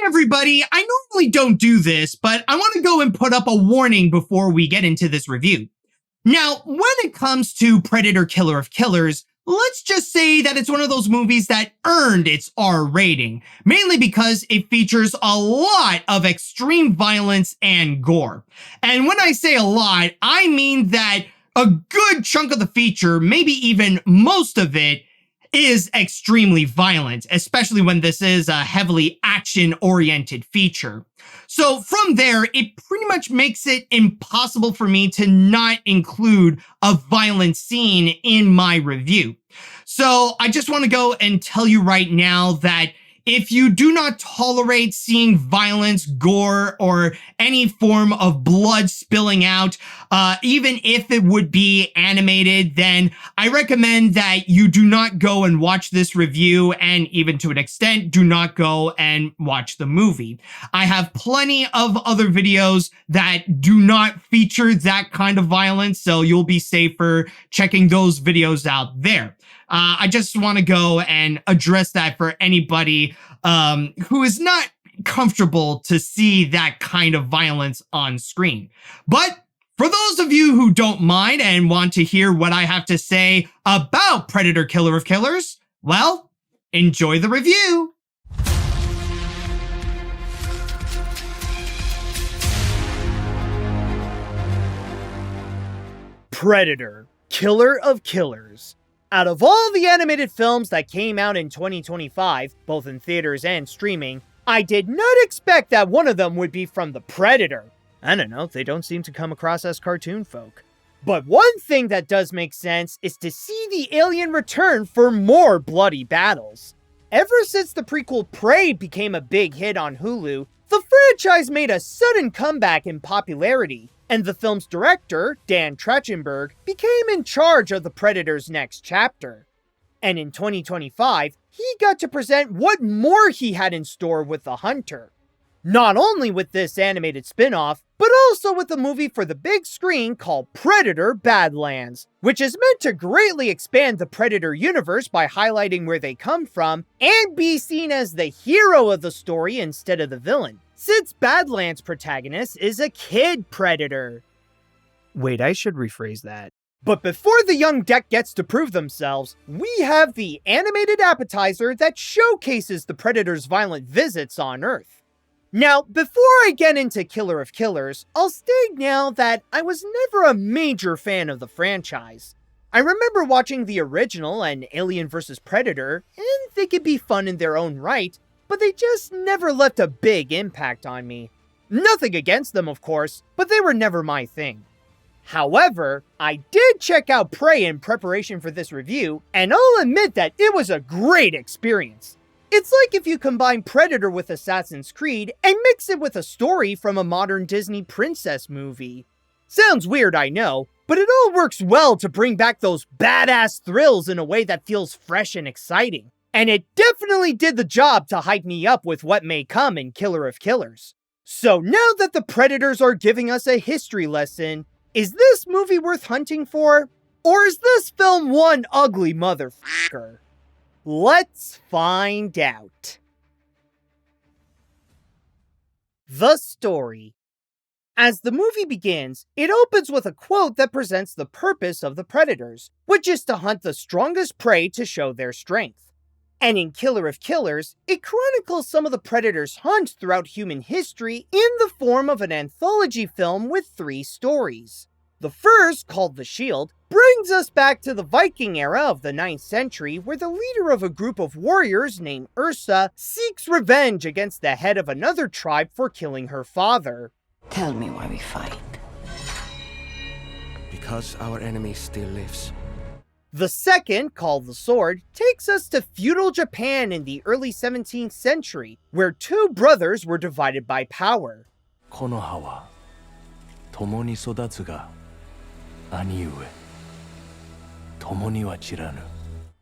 everybody, I normally don't do this, but I want to go and put up a warning before we get into this review. Now, when it comes to Predator Killer of Killers, let's just say that it's one of those movies that earned its R rating, mainly because it features a lot of extreme violence and gore. And when I say a lot, I mean that a good chunk of the feature, maybe even most of it, is extremely violent, especially when this is a heavily action-oriented feature. So from there, it pretty much makes it impossible for me to not include a violent scene in my review. So I just want to go and tell you right now that if you do not tolerate seeing violence, gore, or any form of blood spilling out, even if it would be animated, then I recommend that you do not go and watch this review, and even to an extent, do not go and watch the movie. I have plenty of other videos that do not feature that kind of violence, so you'll be safer checking those videos out there. I just want to go and address that for anybody who is not comfortable to see that kind of violence on screen. But for those of you who don't mind and want to hear what I have to say about Predator Killer of Killers, well, enjoy the review. Predator Killer of Killers. Out of all the animated films that came out in 2025, both in theaters and streaming, I did not expect that one of them would be from the Predator. I don't know, they don't seem to come across as cartoon folk. But one thing that does make sense is to see the alien return for more bloody battles. Ever since the prequel Prey became a big hit on Hulu, the franchise made a sudden comeback in popularity, and the film's director, Dan Trachtenberg, became in charge of the Predator's next chapter. And in 2025, he got to present what more he had in store with The Hunter. Not only with this animated spin-off, but also with a movie for the big screen called Predator Badlands, which is meant to greatly expand the Predator universe by highlighting where they come from and be seen as the hero of the story instead of the villain, since Badlands' protagonist is a kid predator. Wait, I should rephrase that. But before the young deck gets to prove themselves, we have the animated appetizer that showcases the Predator's violent visits on Earth. Now, before I get into Killer of Killers, I'll state now that I was never a major fan of the franchise. I remember watching the original and Alien vs. Predator, and they could be fun in their own right, but they just never left a big impact on me. Nothing against them, of course, but they were never my thing. However, I did check out Prey in preparation for this review, and I'll admit that it was a great experience. It's like if you combine Predator with Assassin's Creed and mix it with a story from a modern Disney princess movie. Sounds weird, I know, but it all works well to bring back those badass thrills in a way that feels fresh and exciting. And it definitely did the job to hype me up with what may come in Killer of Killers. So now that the Predators are giving us a history lesson, is this movie worth hunting for? Or is this film one ugly motherfucker? Let's find out. The story. As the movie begins, it opens with a quote that presents the purpose of the Predators, which is to hunt the strongest prey to show their strength. And in Killer of Killers, it chronicles some of the Predators' hunts throughout human history in the form of an anthology film with 3 stories. The first, called The Shield, brings us back to the Viking era of the 9th century, where the leader of a group of warriors named Ursa seeks revenge against the head of another tribe for killing her father. Tell me why we fight. Because our enemy still lives. The second, called The Sword, takes us to feudal Japan in the early 17th century, where 2 brothers were divided by power. この葉は共に育つが兄上共には散らぬ.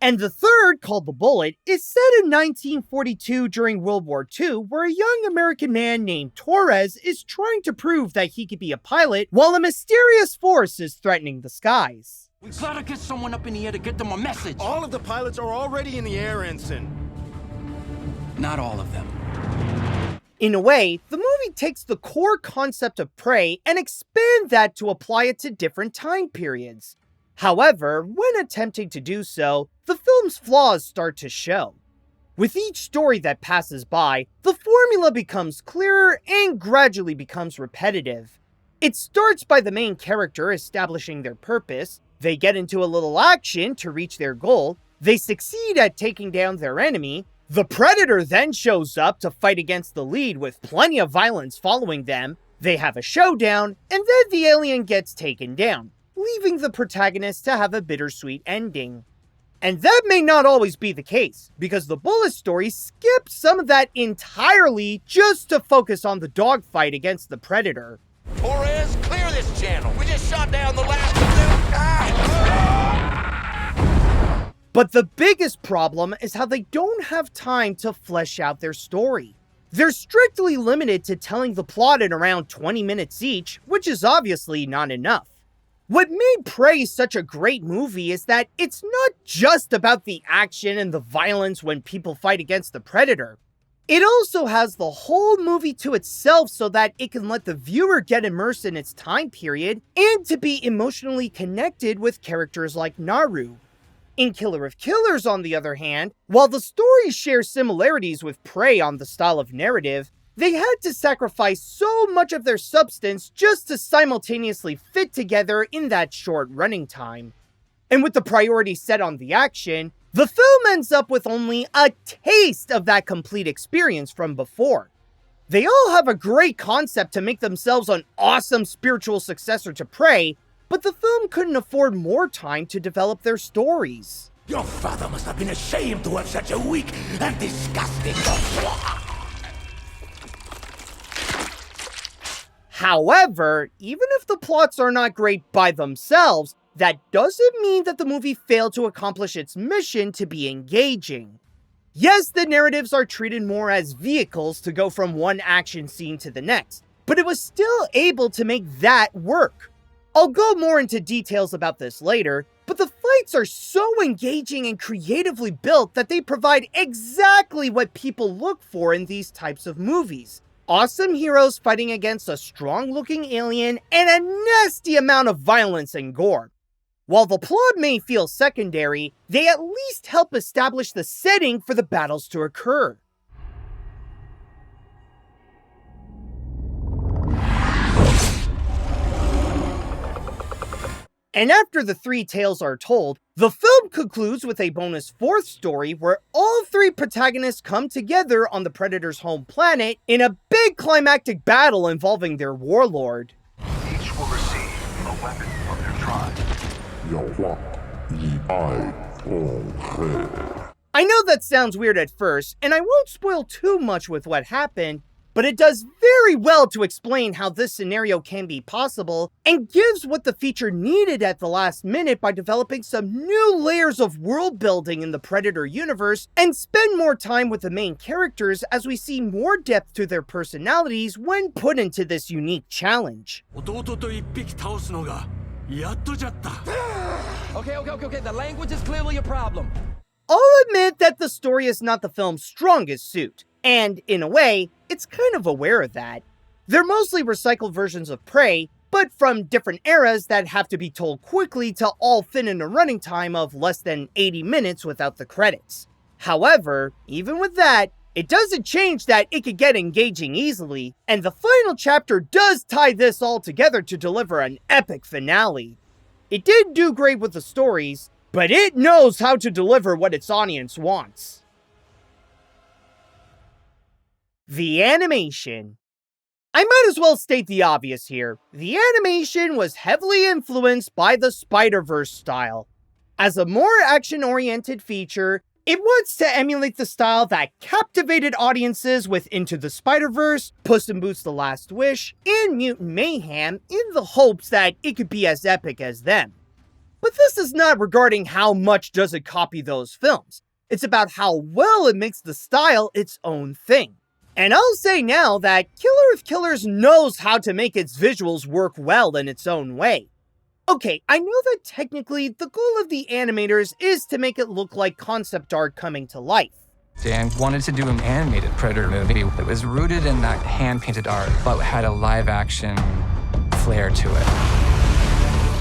And the third, called The Bullet, is set in 1942 during World War II, where a young American man named Torres is trying to prove that he could be a pilot while a mysterious force is threatening the skies. We gotta get someone up in the air to get them a message. All of the pilots are already in the air, Ensign. Not all of them. In a way, the movie takes the core concept of Prey and expands that to apply it to different time periods. However, when attempting to do so, the film's flaws start to show. With each story that passes by, the formula becomes clearer and gradually becomes repetitive. It starts by the main character establishing their purpose, they get into a little action to reach their goal, they succeed at taking down their enemy, the Predator then shows up to fight against the lead with plenty of violence following them, they have a showdown, and then the alien gets taken down, leaving the protagonist to have a bittersweet ending. And that may not always be the case, because the Bullet story skips some of that entirely just to focus on the dogfight against the Predator. Torres, clear this channel. We just shot down the last of them. But the biggest problem is how they don't have time to flesh out their story. They're strictly limited to telling the plot in around 20 minutes each, which is obviously not enough. What made Prey such a great movie is that it's not just about the action and the violence when people fight against the Predator. It also has the whole movie to itself so that it can let the viewer get immersed in its time period and to be emotionally connected with characters like Naru. In Killer of Killers, on the other hand, while the stories share similarities with Prey on the style of narrative, they had to sacrifice so much of their substance just to simultaneously fit together in that short running time. And with the priority set on the action, the film ends up with only a taste of that complete experience from before. They all have a great concept to make themselves an awesome spiritual successor to Prey, but the film couldn't afford more time to develop their stories. Your father must have been ashamed to have such a weak and disgusting dog. However, even if the plots are not great by themselves, that doesn't mean that the movie failed to accomplish its mission to be engaging. Yes, the narratives are treated more as vehicles to go from one action scene to the next, but it was still able to make that work. I'll go more into details about this later, but the fights are so engaging and creatively built that they provide exactly what people look for in these types of movies. Awesome heroes fighting against a strong-looking alien and a nasty amount of violence and gore. While the plot may feel secondary, they at least help establish the setting for the battles to occur. And after the three tales are told, the film concludes with a bonus fourth story where all three protagonists come together on the Predator's home planet in a big climactic battle involving their warlord. Each will receive a weapon of their tribe. I know that sounds weird at first, and I won't spoil too much with what happened, but it does very well to explain how this scenario can be possible, and gives what the feature needed at the last minute by developing some new layers of world building in the Predator universe, and spend more time with the main characters as we see more depth to their personalities when put into this unique challenge. Okay, the language is clearly a problem. I'll admit that the story is not the film's strongest suit, and in a way, it's kind of aware of that. They're mostly recycled versions of Prey, but from different eras that have to be told quickly to all fit in a running time of less than 80 minutes without the credits. However, even with that, it doesn't change that it could get engaging easily, and the final chapter does tie this all together to deliver an epic finale. It did do great with the stories, but it knows how to deliver what its audience wants. The animation. I might as well state the obvious here. The animation was heavily influenced by the Spider-Verse style. As a more action-oriented feature, it wants to emulate the style that captivated audiences with Into the Spider-Verse, Puss in Boots: The Last Wish, and Mutant Mayhem in the hopes that it could be as epic as them. But this is not regarding how much does it copy those films. It's about how well it makes the style its own thing. And I'll say now that Killer of Killers knows how to make its visuals work well in its own way. Okay, I know that technically the goal of the animators is to make it look like concept art coming to life. and wanted to do an animated Predator movie that was rooted in that hand-painted art, but had a live-action flair to it.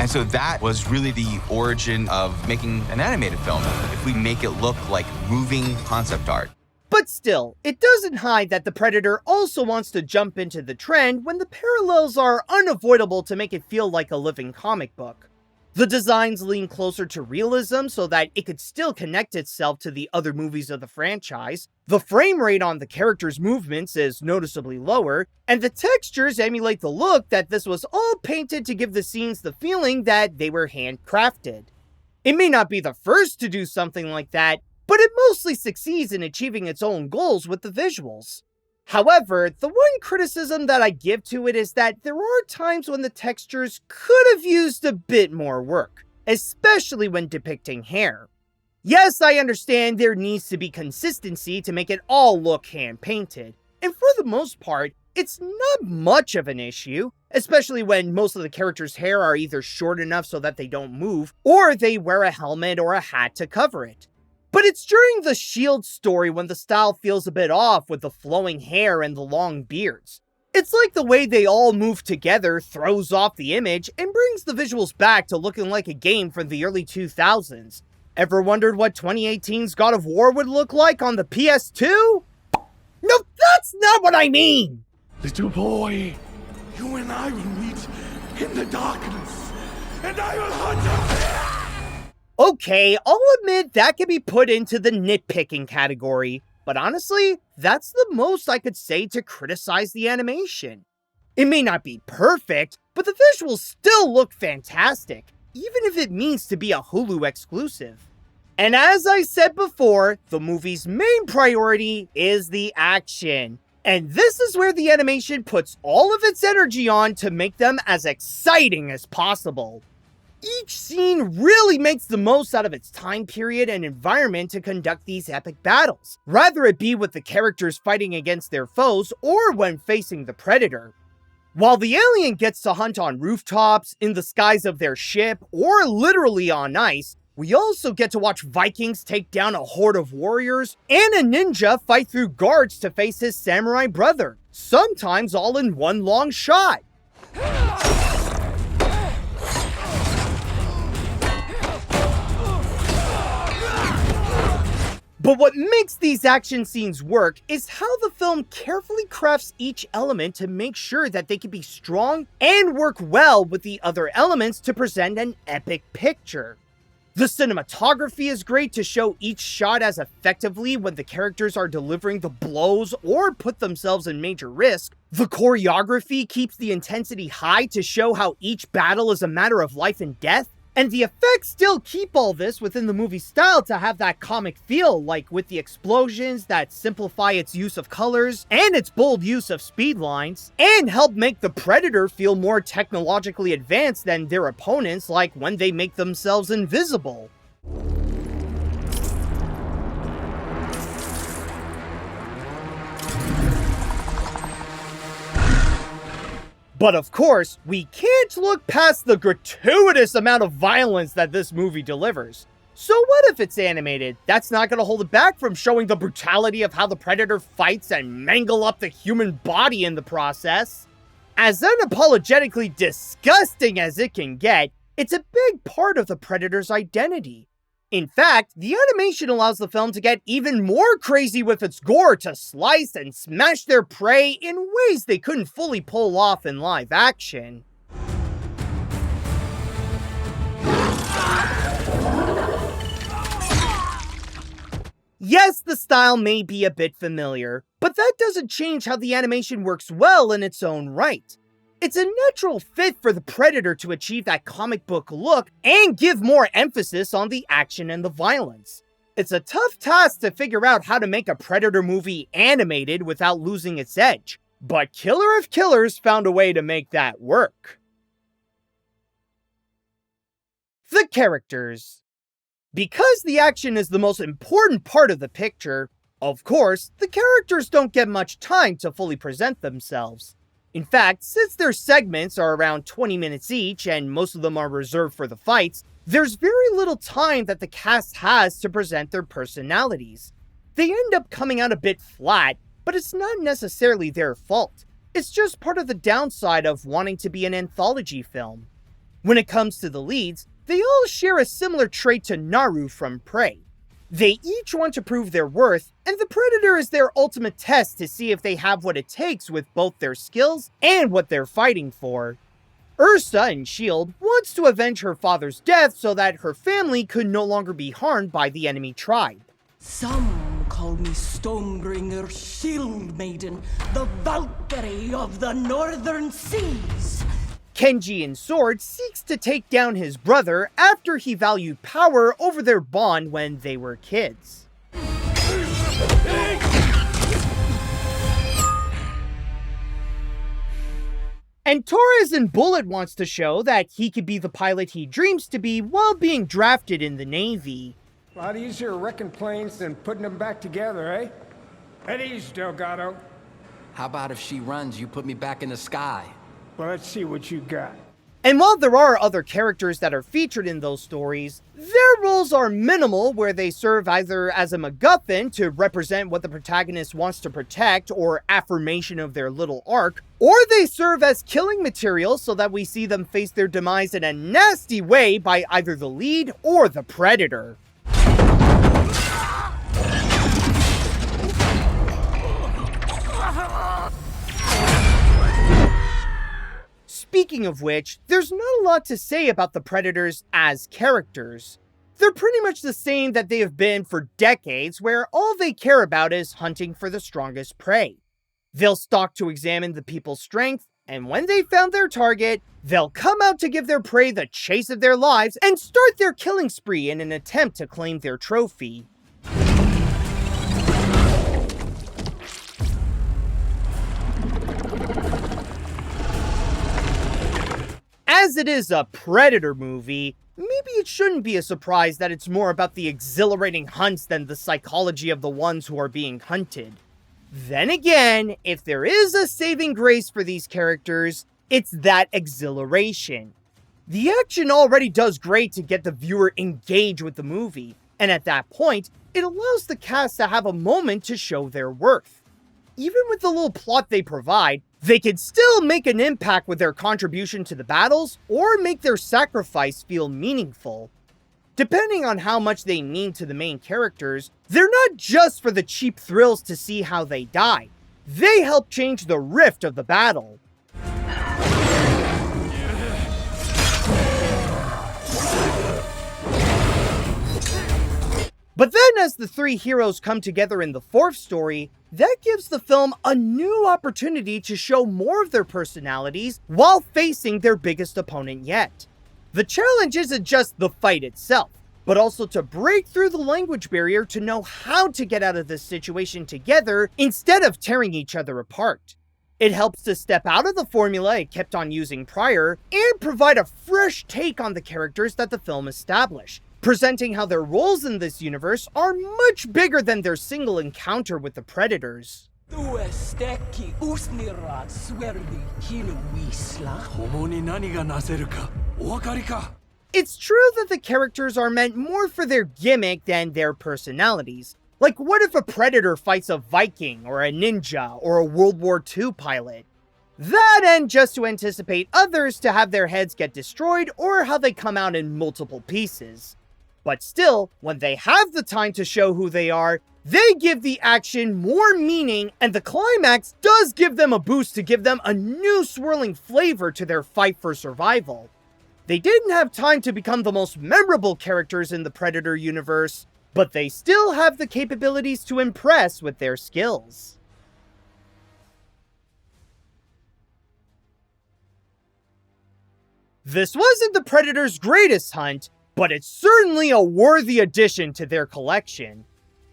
And so that was really the origin of making an animated film. If we make it look like moving concept art. But still, it doesn't hide that the Predator also wants to jump into the trend when the parallels are unavoidable to make it feel like a living comic book. The designs lean closer to realism so that it could still connect itself to the other movies of the franchise, the frame rate on the characters' movements is noticeably lower, and the textures emulate the look that this was all painted to give the scenes the feeling that they were handcrafted. It may not be the first to do something like that, but it mostly succeeds in achieving its own goals with the visuals. However, the one criticism that I give to it is that there are times when the textures could have used a bit more work, especially when depicting hair. Yes, I understand there needs to be consistency to make it all look hand-painted, and for the most part, it's not much of an issue, especially when most of the characters' hair are either short enough so that they don't move, or they wear a helmet or a hat to cover it. But it's during the S.H.I.E.L.D. story when the style feels a bit off with the flowing hair and the long beards. It's like the way they all move together throws off the image and brings the visuals back to looking like a game from the early 2000s. Ever wondered what 2018's God of War would look like on the PS2? No, that's not what I mean! Little boy, you and I will meet in the darkness, and I will hunt you. Okay, I'll admit that can be put into the nitpicking category, but honestly, that's the most I could say to criticize the animation. It may not be perfect, but the visuals still look fantastic, even if it means to be a Hulu exclusive. And as I said before, the movie's main priority is the action. And this is where the animation puts all of its energy on to make them as exciting as possible. Each scene really makes the most out of its time period and environment to conduct these epic battles, rather it be with the characters fighting against their foes or when facing the Predator. While the alien gets to hunt on rooftops, in the skies of their ship, or literally on ice, we also get to watch Vikings take down a horde of warriors, and a ninja fight through guards to face his samurai brother, sometimes all in one long shot. But what makes these action scenes work is how the film carefully crafts each element to make sure that they can be strong and work well with the other elements to present an epic picture. The cinematography is great to show each shot as effectively when the characters are delivering the blows or put themselves in major risk. The choreography keeps the intensity high to show how each battle is a matter of life and death. And the effects still keep all this within the movie style to have that comic feel, like with the explosions that simplify its use of colors and its bold use of speed lines, and help make the Predator feel more technologically advanced than their opponents, like when they make themselves invisible. But of course, we can't look past the gratuitous amount of violence that this movie delivers. So what if it's animated? That's not gonna hold it back from showing the brutality of how the Predator fights and mangle up the human body in the process. As unapologetically disgusting as it can get, it's a big part of the Predator's identity. In fact, the animation allows the film to get even more crazy with its gore to slice and smash their prey in ways they couldn't fully pull off in live action. Yes, the style may be a bit familiar, but that doesn't change how the animation works well in its own right. It's a natural fit for the Predator to achieve that comic book look and give more emphasis on the action and the violence. It's a tough task to figure out how to make a Predator movie animated without losing its edge, but Killer of Killers found a way to make that work. The characters. Because the action is the most important part of the picture, of course, the characters don't get much time to fully present themselves. In fact, since their segments are around 20 minutes each and most of them are reserved for the fights, there's very little time that the cast has to present their personalities. They end up coming out a bit flat, but it's not necessarily their fault. It's just part of the downside of wanting to be an anthology film. When it comes to the leads, they all share a similar trait to Naru from Prey. They each want to prove their worth, and the Predator is their ultimate test to see if they have what it takes with both their skills and what they're fighting for. Ursa in S.H.I.E.L.D. wants to avenge her father's death so that her family could no longer be harmed by the enemy tribe. Some call me Stonebringer, Shield Maiden, the Valkyrie of the Northern Seas. Kenji in Sword seeks to take down his brother after he valued power over their bond when they were kids. And Torres in Bullet wants to show that he could be the pilot he dreams to be while being drafted in the Navy. A lot easier wrecking planes than putting them back together, eh? At ease, Delgado. How about if she runs, you put me back in the sky? Well, let's see what you got. And while there are other characters that are featured in those stories, their roles are minimal, where they serve either as a MacGuffin to represent what the protagonist wants to protect or affirmation of their little arc, or they serve as killing material so that we see them face their demise in a nasty way by either the lead or the Predator. Speaking of which, there's not a lot to say about the Predators as characters. They're pretty much the same that they have been for decades, where all they care about is hunting for the strongest prey. They'll stalk to examine the people's strength, and when they found their target, they'll come out to give their prey the chase of their lives and start their killing spree in an attempt to claim their trophy. As it is a Predator movie, maybe it shouldn't be a surprise that it's more about the exhilarating hunts than the psychology of the ones who are being hunted. Then again, if there is a saving grace for these characters, it's that exhilaration. The action already does great to get the viewer engaged with the movie, and at that point, it allows the cast to have a moment to show their worth. Even with the little plot they provide, they can still make an impact with their contribution to the battles, or make their sacrifice feel meaningful. Depending on how much they mean to the main characters, they're not just for the cheap thrills to see how they die. They help change the rift of the battle. But then as the three heroes come together in the fourth story, that gives the film a new opportunity to show more of their personalities while facing their biggest opponent yet. The challenge isn't just the fight itself, but also to break through the language barrier to know how to get out of this situation together instead of tearing each other apart. It helps to step out of the formula it kept on using prior and provide a fresh take on the characters that the film established, presenting how their roles in this universe are much bigger than their single encounter with the Predators. It's true that the characters are meant more for their gimmick than their personalities. Like, what if a Predator fights a Viking, or a ninja, or a World War II pilot? That and just to anticipate others to have their heads get destroyed, or how they come out in multiple pieces. But still, when they have the time to show who they are, they give the action more meaning, and the climax does give them a boost to give them a new swirling flavor to their fight for survival. They didn't have time to become the most memorable characters in the Predator universe, but they still have the capabilities to impress with their skills. This wasn't the Predator's greatest hunt, but it's certainly a worthy addition to their collection.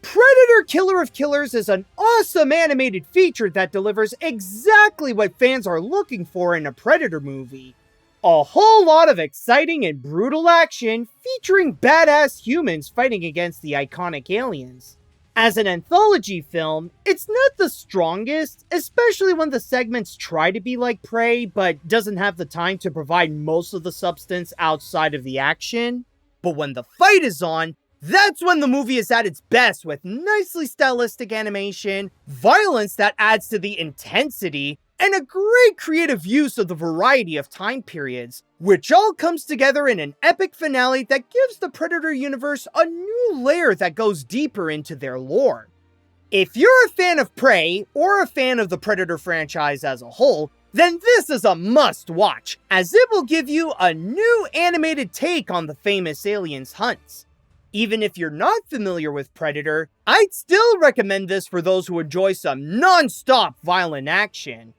Predator Killer of Killers is an awesome animated feature that delivers exactly what fans are looking for in a Predator movie. A whole lot of exciting and brutal action featuring badass humans fighting against the iconic aliens. As an anthology film, it's not the strongest, especially when the segments try to be like Prey, but doesn't have the time to provide most of the substance outside of the action. But when the fight is on, That's when the movie is at its best, with nicely stylistic animation, violence that adds to the intensity, and a great creative use of the variety of time periods, which all comes together in an epic finale that gives the Predator universe a new layer that goes deeper into their lore. If you're a fan of Prey, or a fan of the Predator franchise as a whole, then this is a must-watch, as it will give you a new animated take on the famous aliens' hunts. Even if you're not familiar with Predator, I'd still recommend this for those who enjoy some non-stop violent action.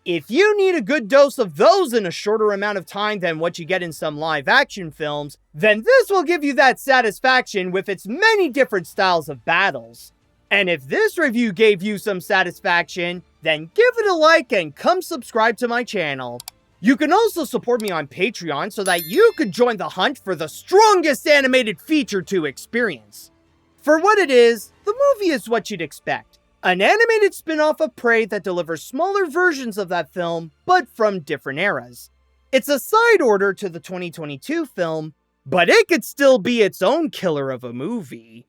If you need a good dose of those in a shorter amount of time than what you get in some live-action films, then this will give you that satisfaction with its many different styles of battles. And if this review gave you some satisfaction, then give it a like and come subscribe to my channel. You can also support me on Patreon so that you could join the hunt for the strongest animated feature to experience. For what it is, the movie is what you'd expect. An animated spin-off of Prey that delivers smaller versions of that film, but from different eras. It's a side order to the 2022 film, but it could still be its own killer of a movie.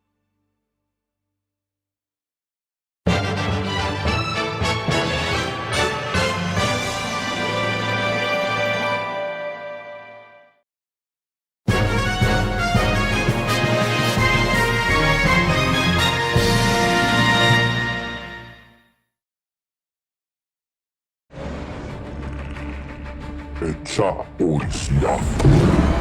It's all snuff.